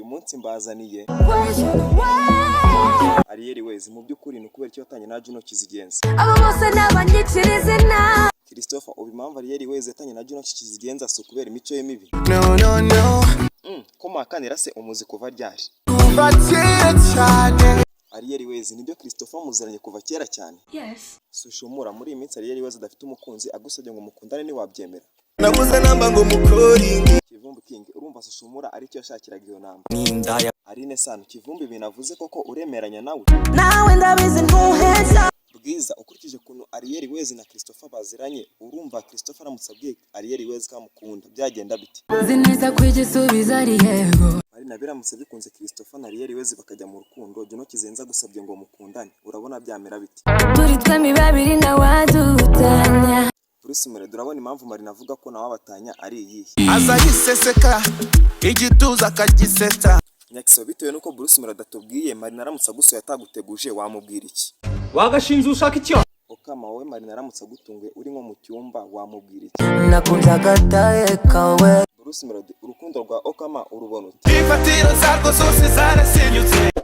uyu munsi mbazaniye Ariel wayz. Mu by'ukuri ni ukubera icyo yatanye na Juno kizigenza. Abo bose n'abanyikirize na Christopher, ubu impamvu Ariel wayz yatanye na Juno kizigenza si ukubera imico ye mibi. Ko makanira se umuzi kuva ryari? Kuva cyera cyane. Ariel wayz nibyo Christopher muziranye kuva cyera cyane. Yes. Sushumura muri iyi minsi Ariel wayz adafite umukunzi agusabye ngo mukundane ntiwabyemera. Nabuze namba ngo mukoringi. Kivumbi King, urumva Sushumura ari cyo yashakiraga iyo namba. Nindaya. Arine Sano, Kivumbi binavuze koko uremeranya nawe. Nawe ndabizi ntuheza. Bwiza, ukurikije kuntu Ariel wayz na Christopher baziranye, urumva Christopher aramutse Ariel wayz kamukunda byagenda biti? Zineza kwigisubiza ari yego. Marina biramutse bikunze Christopher na Ariel wayz bakajya mu rukundo, Juno kizenza gusabye ngo mukundane, urabona byamera biti? Turi twemi babiri na wadutanya. Bruce Melody, urabona impamvu Marina avuga ko nawe abatanya ari iyihe? Aza yiseseka igituza akagiseta. Nyakiso, bitewe nuko Bruce Melody atubwiye, Marina aramutse agusuye ataguteguje wamubwira iki? Wagashinze ushaka icyo? Okama, wowe Marina aramutse agutunguye uri nko mu cyumba wamubwira iki? Nakunze agataye kawe. Bruce Melody, urukundo rwa Okama urubona ute? Ifatiro zarwo zose zarasenyutse.